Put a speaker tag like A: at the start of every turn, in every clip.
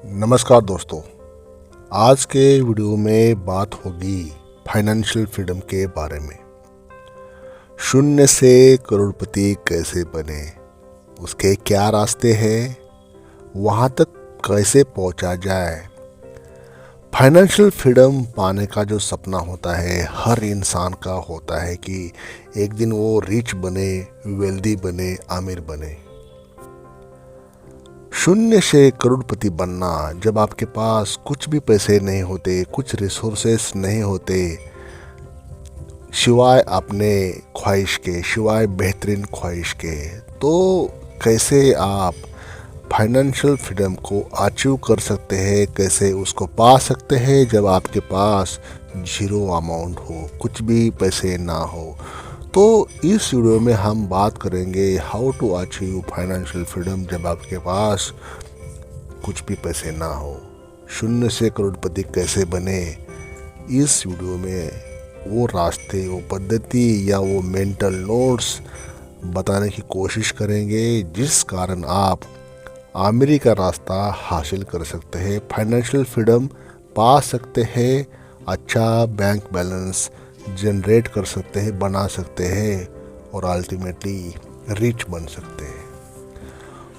A: नमस्कार दोस्तों। आज के वीडियो में बात होगी फाइनेंशियल फ्रीडम के बारे में। शून्य से करोड़पति कैसे बने, उसके क्या रास्ते हैं, वहाँ तक कैसे पहुँचा जाए। फाइनेंशियल फ्रीडम पाने का जो सपना होता है हर इंसान का होता है कि एक दिन वो रिच बने, वेल्दी बने, आमिर बने। शून्य से करोड़पति बनना, जब आपके पास कुछ भी पैसे नहीं होते, कुछ रिसोर्सेस नहीं होते, सिवाय अपने ख्वाहिश के, सिवाय बेहतरीन ख्वाहिश के, तो कैसे आप फाइनेंशियल फ्रीडम को अचीव कर सकते हैं, कैसे उसको पा सकते हैं जब आपके पास जीरो अमाउंट हो, कुछ भी पैसे ना हो। तो इस वीडियो में हम बात करेंगे how to achieve financial freedom जब आपके पास कुछ भी पैसे ना हो। शून्य से करोड़पति कैसे बने, इस वीडियो में वो रास्ते, वो पद्धति या वो मेंटल नोट्स बताने की कोशिश करेंगे जिस कारण आप आमिरी का रास्ता हासिल कर सकते हैं, फाइनेंशियल फ्रीडम पा सकते हैं, अच्छा बैंक बैलेंस जनरेट कर सकते हैं, बना सकते हैं और अल्टीमेटली रिच बन सकते हैं।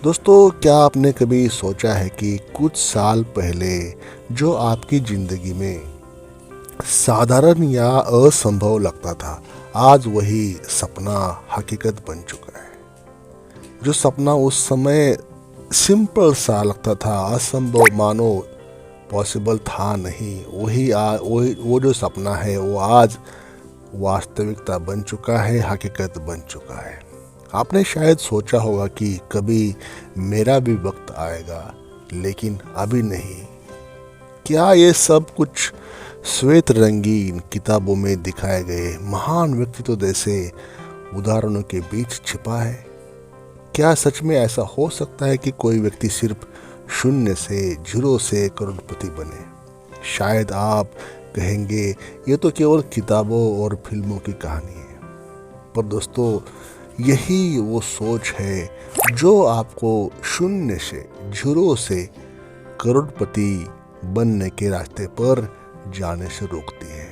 A: दोस्तों, क्या आपने कभी सोचा है कि कुछ साल पहले जो आपकी ज़िंदगी में साधारण या असंभव लगता था, आज वही सपना हकीकत बन चुका है। जो सपना उस समय सिंपल सा लगता था, असंभव मानो पॉसिबल था नहीं, वो जो सपना है वो आज वास्तविकता बन चुका है, हकीकत बन चुका है। आपने शायद सोचा होगा कि कभी मेरा भी वक्त आएगा, लेकिन अभी नहीं। क्या ये सब कुछ श्वेत रंगीन किताबों में दिखाए गए महान व्यक्तित्व जैसे उदाहरणों के बीच छिपा है? क्या सच में ऐसा हो सकता है कि कोई व्यक्ति सिर्फ शून्य से, जीरो से करोड़पति बने? शायद आप कहेंगे ये तो केवल किताबों और फिल्मों की कहानी है, पर दोस्तों यही वो सोच है जो आपको शून्य से, जीरो से करोड़पति बनने के रास्ते पर जाने से रोकती है।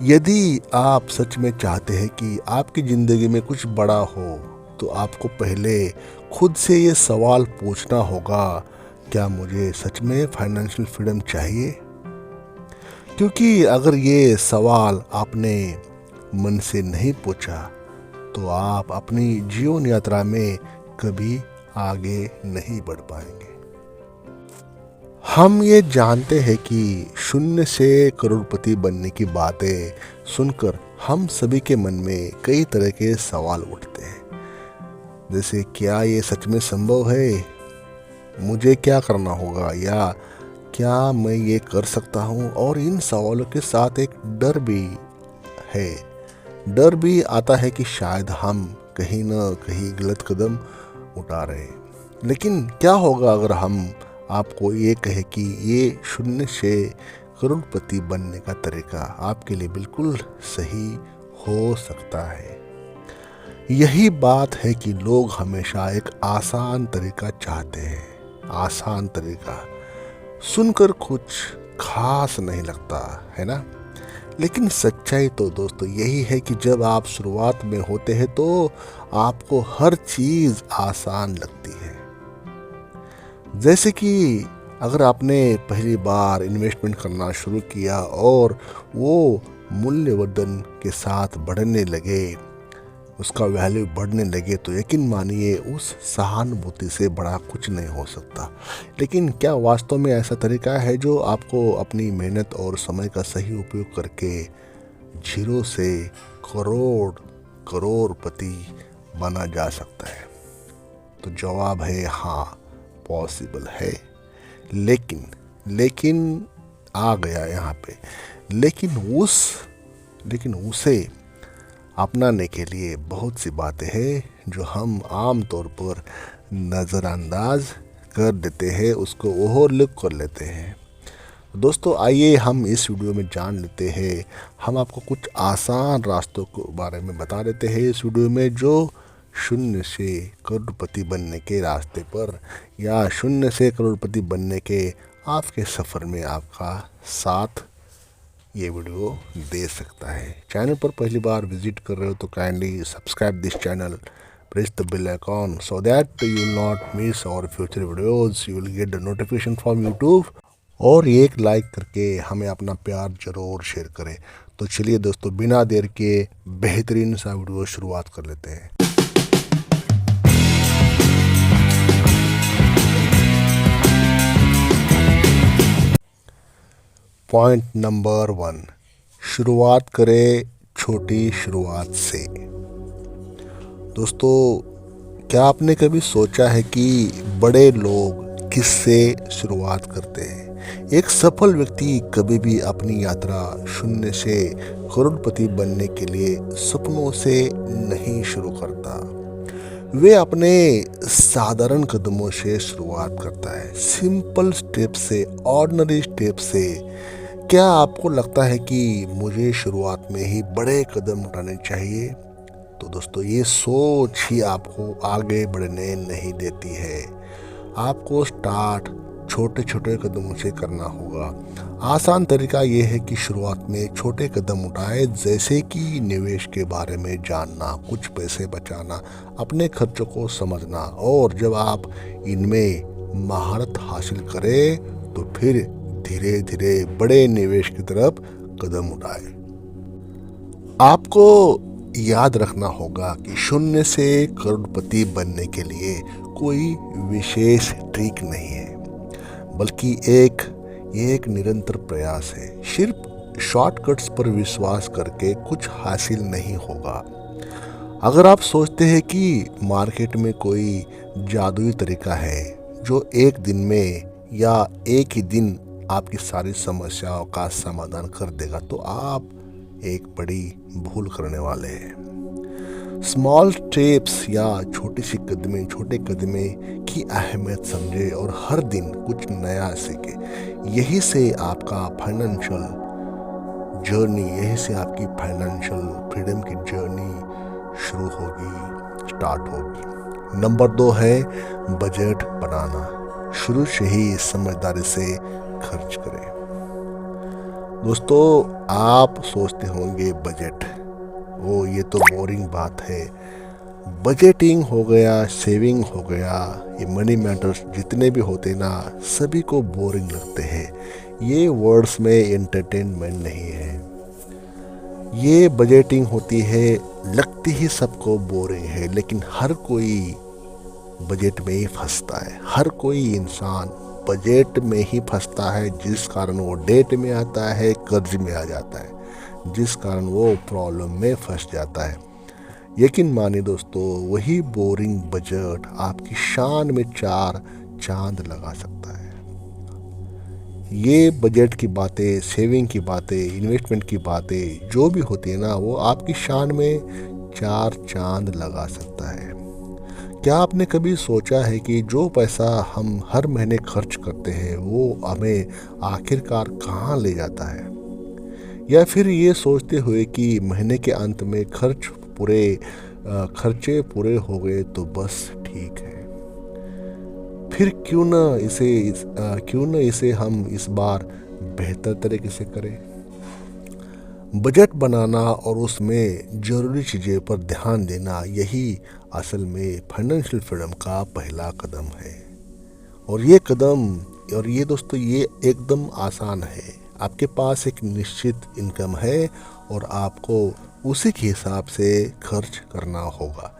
A: यदि आप सच में चाहते हैं कि आपकी ज़िंदगी में कुछ बड़ा हो, तो आपको पहले खुद से ये सवाल पूछना होगा, क्या मुझे सच में फाइनेंशियल फ्रीडम चाहिए? क्योंकि अगर ये सवाल आपने मन से नहीं पूछा, तो आप अपनी जीवन यात्रा में कभी आगे नहीं बढ़ पाएंगे। हम ये जानते हैं कि शून्य से करोड़पति बनने की बातें सुनकर हम सभी के मन में कई तरह के सवाल उठते हैं, जैसे क्या ये सच में संभव है, मुझे क्या करना होगा, या क्या मैं ये कर सकता हूँ। और इन सवालों के साथ एक डर भी है। डर भी आता है कि शायद हम कहीं ना कहीं गलत कदम उठा रहे हैं। लेकिन क्या होगा अगर हम आपको ये कहे कि ये शून्य से करोड़पति बनने का तरीका आपके लिए बिल्कुल सही हो सकता है? यही बात है कि लोग हमेशा एक आसान तरीका चाहते हैं। आसान तरीका सुनकर कुछ खास नहीं लगता है ना, लेकिन सच्चाई तो दोस्तों यही है कि जब आप शुरुआत में होते हैं तो आपको हर चीज़ आसान लगती है। जैसे कि अगर आपने पहली बार इन्वेस्टमेंट करना शुरू किया और वो मूल्यवर्धन के साथ बढ़ने लगे, उसका वैल्यू बढ़ने लगे, तो यकीन मानिए उस सहानुभूति से बड़ा कुछ नहीं हो सकता। लेकिन क्या वास्तव में ऐसा तरीका है जो आपको अपनी मेहनत और समय का सही उपयोग करके जीरो से करोड़पति बना जा सकता है? तो जवाब है हाँ, पॉसिबल है। लेकिन आ गया यहाँ पे लेकिन उसे अपनाने के लिए बहुत सी बातें हैं जो हम आम तौर पर नज़रअंदाज कर देते हैं, उसको ओवरलुक कर लेते हैं। दोस्तों, आइए हम इस वीडियो में जान लेते हैं। हम आपको कुछ आसान रास्तों के बारे में बता देते हैं इस वीडियो में, जो शून्य से करोड़पति बनने के रास्ते पर या शून्य से करोड़पति बनने के आपके सफ़र में आपका साथ ये वीडियो दे सकता है। चैनल पर पहली बार विजिट कर रहे हो तो kindly subscribe this channel, press the bell icon so that you will not miss our future videos. You will get the notification from YouTube. और एक लाइक करके हमें अपना प्यार ज़रूर शेयर करें। तो चलिए दोस्तों, बिना देर के बेहतरीन सा वीडियो शुरुआत कर लेते हैं। पॉइंट नंबर 1, शुरुआत करें छोटी शुरुआत से। दोस्तों, क्या आपने कभी सोचा है कि बड़े लोग किससे शुरुआत करते हैं? एक सफल व्यक्ति कभी भी अपनी यात्रा शून्य से करोड़पति बनने के लिए सपनों से नहीं शुरू करता। वे अपने साधारण कदमों से शुरुआत करता है, सिंपल स्टेप से, ऑर्डिनरी स्टेप से। क्या आपको लगता है कि मुझे शुरुआत में ही बड़े कदम उठाने चाहिए? तो दोस्तों, ये सोच ही आपको आगे बढ़ने नहीं देती है। आपको स्टार्ट छोटे छोटे कदमों से करना होगा। आसान तरीका ये है कि शुरुआत में छोटे कदम उठाएं, जैसे कि निवेश के बारे में जानना, कुछ पैसे बचाना, अपने खर्चों को समझना। और जब आप इनमें महारत हासिल करें तो फिर धीरे धीरे बड़े निवेश की तरफ कदम उठाएं। आपको याद रखना होगा कि शून्य से करोड़पति बनने के लिए कोई विशेष ट्रिक नहीं है, बल्कि एक निरंतर प्रयास है। सिर्फ शॉर्टकट्स पर विश्वास करके कुछ हासिल नहीं होगा। अगर आप सोचते हैं कि मार्केट में कोई जादुई तरीका है जो एक दिन में या एक ही दिन आपकी सारी समस्याओं का समाधान कर देगा, तो आप एक बड़ी भूल करने वाले हैं। स्मॉल स्टेप्स या छोटे कदमे की अहमियत समझे और हर दिन कुछ नया सीखे। यही से आपका फाइनेंशियल जर्नी, यही से आपकी फाइनेंशियल फ्रीडम की जर्नी शुरू होगी, स्टार्ट होगी। नंबर 2 है बजट बनाना। शुरू से ही समझदारी से खर्च करें। दोस्तों, आप सोचते होंगे बजट, वो ये तो बोरिंग बात है। बजटिंग हो गया, सेविंग हो गया, ये मनी मैटर्स जितने भी होते ना, सभी को बोरिंग लगते हैं। ये वर्ड्स में एंटरटेनमेंट नहीं है। ये बजटिंग होती है, लगती ही सबको बोरिंग है, लेकिन हर कोई बजट में ही फंसता है। हर कोई इंसान बजट में ही फंसता है, जिस कारण वो डेट में आता है, कर्ज में आ जाता है, जिस कारण वो प्रॉब्लम में फंस जाता है। यकीन मानिए दोस्तों, वही बोरिंग बजट आपकी शान में 4 चांद लगा सकता है। ये बजट की बातें, सेविंग की बातें, इन्वेस्टमेंट की बातें जो भी होती है ना, वो आपकी शान में 4 चांद लगा सकता है। क्या आपने कभी सोचा है कि जो पैसा हम हर महीने खर्च करते हैं वो हमें आखिरकार कहाँ ले जाता है? या फिर ये सोचते हुए कि महीने के अंत में खर्चे पूरे हो गए तो बस ठीक है। फिर क्यों न इसे हम इस बार बेहतर तरीके से करें। बजट बनाना और उसमें ज़रूरी चीज़ों पर ध्यान देना, यही असल में फाइनेंशियल फ्रीडम का पहला कदम है। और ये दोस्तों, ये एकदम आसान है। आपके पास एक निश्चित इनकम है और आपको उसी के हिसाब से खर्च करना होगा।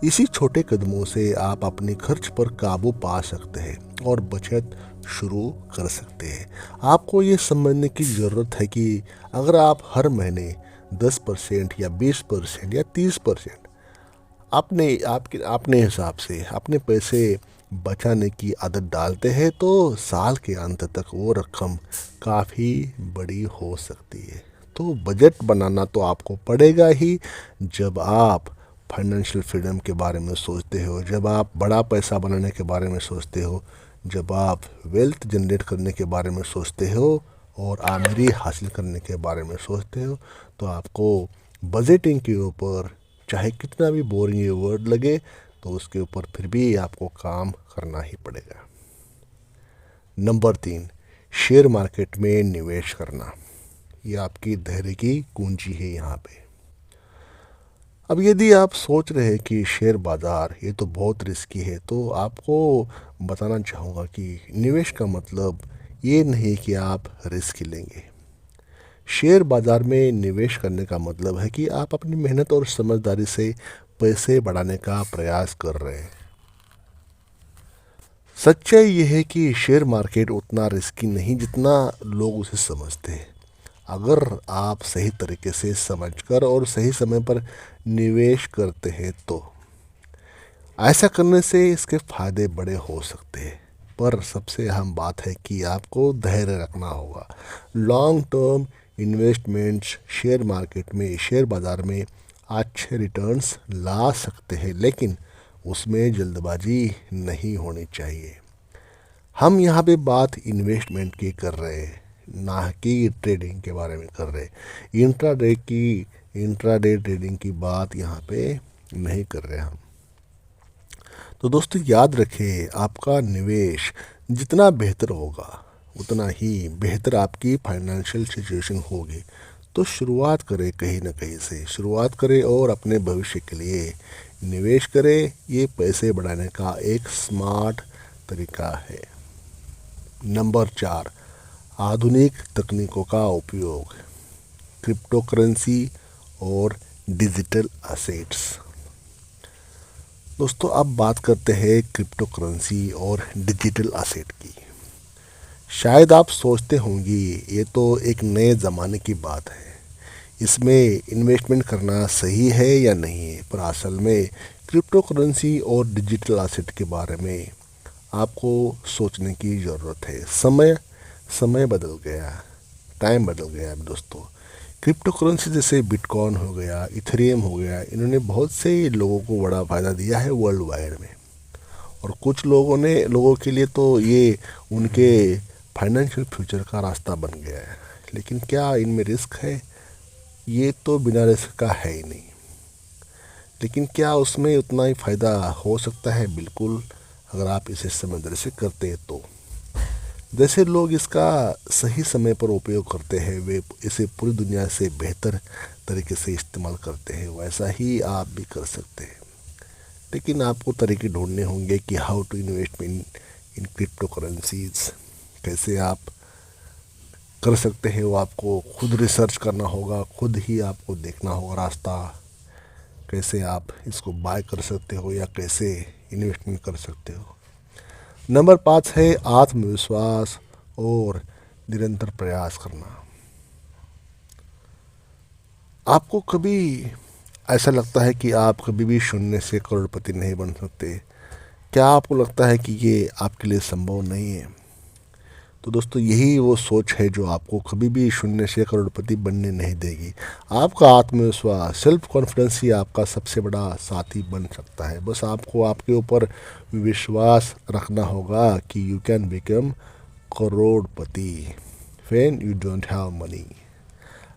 A: इसी छोटे कदमों से आप अपने खर्च पर काबू पा सकते हैं और बचत शुरू कर सकते हैं। आपको ये समझने की ज़रूरत है कि अगर आप हर महीने 10% या 20% या 30% अपने हिसाब से अपने पैसे बचाने की आदत डालते हैं, तो साल के अंत तक वो रकम काफ़ी बड़ी हो सकती है। तो बजट बनाना तो आपको पड़ेगा ही। जब आप फाइनेंशियल फ्रीडम के बारे में सोचते हो, जब आप बड़ा पैसा बनाने के बारे में सोचते हो, जब आप वेल्थ जनरेट करने के बारे में सोचते हो और आमदनी हासिल करने के बारे में सोचते हो, तो आपको बजटिंग के ऊपर चाहे कितना भी बोरिंग ये वर्ड लगे, तो उसके ऊपर फिर भी आपको काम करना ही पड़ेगा। नंबर 3, शेयर मार्केट में निवेश करना। ये आपकी धैर्य की कुंजी है यहाँ पे। अब यदि आप सोच रहे हैं कि शेयर बाज़ार ये तो बहुत रिस्की है, तो आपको बताना चाहूँगा कि निवेश का मतलब ये नहीं कि आप रिस्क लेंगे। शेयर बाज़ार में निवेश करने का मतलब है कि आप अपनी मेहनत और समझदारी से पैसे बढ़ाने का प्रयास कर रहे हैं। सच्चाई ये है कि शेयर मार्केट उतना रिस्की नहीं जितना लोग उसे समझते हैं। अगर आप सही तरीके से समझकर और सही समय पर निवेश करते हैं तो ऐसा करने से इसके फ़ायदे बड़े हो सकते हैं। पर सबसे अहम बात है कि आपको धैर्य रखना होगा। लॉन्ग टर्म इन्वेस्टमेंट्स शेयर बाज़ार में अच्छे रिटर्न्स ला सकते हैं, लेकिन उसमें जल्दबाजी नहीं होनी चाहिए। हम यहाँ पे बात इन्वेस्टमेंट की कर रहे हैं, ना कि ट्रेडिंग के बारे में कर रहे हैं। इंट्राडे ट्रेडिंग की बात यहाँ पे नहीं कर रहे हम। तो दोस्तों याद रखें, आपका निवेश जितना बेहतर होगा उतना ही बेहतर आपकी फाइनेंशियल सिचुएशन होगी। तो शुरुआत करें, कहीं ना कहीं से शुरुआत करें और अपने भविष्य के लिए निवेश करें। ये पैसे बढ़ाने का एक स्मार्ट तरीका है। नंबर 4, आधुनिक तकनीकों का उपयोग, क्रिप्टो करेंसी और डिजिटल असेट्स। दोस्तों अब बात करते हैं क्रिप्टो करेंसी और डिजिटल असेट की। शायद आप सोचते होंगे ये तो एक नए ज़माने की बात है, इसमें इन्वेस्टमेंट करना सही है या नहीं है। पर असल में क्रिप्टो करेंसी और डिजिटल असेट के बारे में आपको सोचने की ज़रूरत है। समय बदल गया, टाइम बदल गया दोस्तों। क्रिप्टो करेंसी जैसे बिटकॉइन हो गया, इथेरियम हो गया, इन्होंने बहुत से लोगों को बड़ा फ़ायदा दिया है वर्ल्ड वाइड में। और कुछ लोगों के लिए तो ये उनके फाइनेंशियल फ्यूचर का रास्ता बन गया है। लेकिन क्या इनमें रिस्क है? ये तो बिना रिस्क का है ही नहीं। लेकिन क्या उसमें उतना ही फ़ायदा हो सकता है? बिल्कुल, अगर आप इसे समझदारी से करते हैं तो। जैसे लोग इसका सही समय पर उपयोग करते हैं, वे इसे पूरी दुनिया से बेहतर तरीके से इस्तेमाल करते हैं, वैसा ही आप भी कर सकते हैं। लेकिन आपको तरीके ढूंढने होंगे कि how to invest in crypto currencies, कैसे आप कर सकते हैं। वो आपको खुद रिसर्च करना होगा, खुद ही आपको देखना होगा रास्ता, कैसे आप इसको बाय कर सकते हो या कैसे इन्वेस्टमेंट कर सकते हो। नंबर 5 है आत्मविश्वास और निरंतर प्रयास करना। आपको कभी ऐसा लगता है कि आप कभी भी शून्य से करोड़पति नहीं बन सकते? क्या आपको लगता है कि ये आपके लिए संभव नहीं है? तो दोस्तों यही वो सोच है जो आपको कभी भी शून्य से करोड़पति बनने नहीं देगी। आपका आत्मविश्वास, सेल्फ कॉन्फिडेंस ही आपका सबसे बड़ा साथी बन सकता है। बस आपको आपके ऊपर विश्वास रखना होगा कि you can become Crorepati when you don't have money.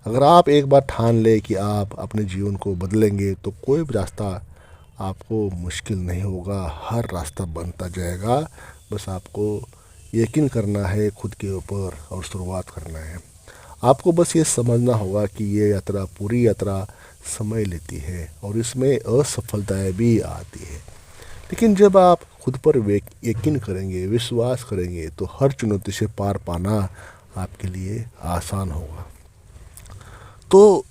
A: अगर आप एक बार ठान ले कि आप अपने जीवन को बदलेंगे, तो कोई भी रास्ता आपको मुश्किल नहीं होगा, हर रास्ता बनता जाएगा। बस आपको यकीन करना है खुद के ऊपर और शुरुआत करना है। आपको बस ये समझना होगा कि ये यात्रा, पूरी यात्रा समय लेती है और इसमें असफलताएं भी आती है। लेकिन जब आप खुद पर यकीन करेंगे, विश्वास करेंगे, तो हर चुनौती से पार पाना आपके लिए आसान होगा। तो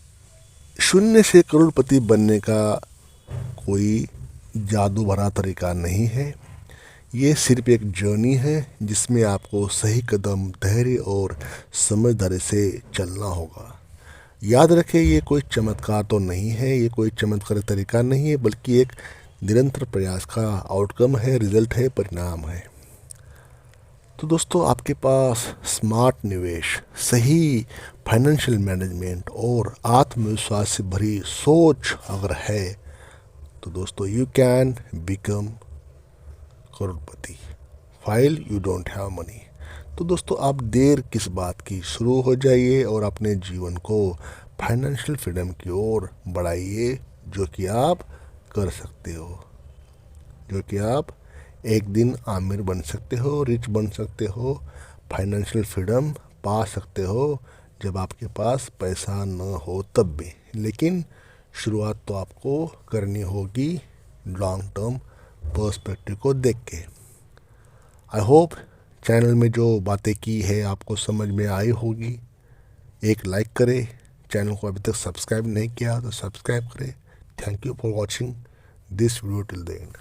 A: शून्य से करोड़पति बनने का कोई जादू भरा तरीका नहीं है। ये सिर्फ एक जर्नी है जिसमें आपको सही कदम, धैर्य और समझदारी से चलना होगा। याद रखें, ये कोई चमत्कार तो नहीं है, ये कोई चमत्कारी तरीका नहीं है, बल्कि एक निरंतर प्रयास का आउटकम है, रिजल्ट है, परिणाम है। तो दोस्तों आपके पास स्मार्ट निवेश, सही फाइनेंशियल मैनेजमेंट और आत्मविश्वास से भरी सोच अगर है, तो दोस्तों you can become Crorepati file you don't have money. तो दोस्तों आप देर किस बात की, शुरू हो जाइए और अपने जीवन को फाइनेंशियल फ्रीडम की ओर बढ़ाइए। जो कि आप कर सकते हो, जो कि आप एक दिन आमिर बन सकते हो, रिच बन सकते हो, फाइनेंशियल फ्रीडम पा सकते हो जब आपके पास पैसा न हो तब भी। लेकिन शुरुआत तो आपको करनी होगी लॉन्ग टर्म पर्सपेक्टिव को देख के। आई होप चैनल में जो बातें की है आपको समझ में आई होगी। एक लाइक करें, चैनल को अभी तक सब्सक्राइब नहीं किया तो सब्सक्राइब करें। Thank you for watching this video till the end.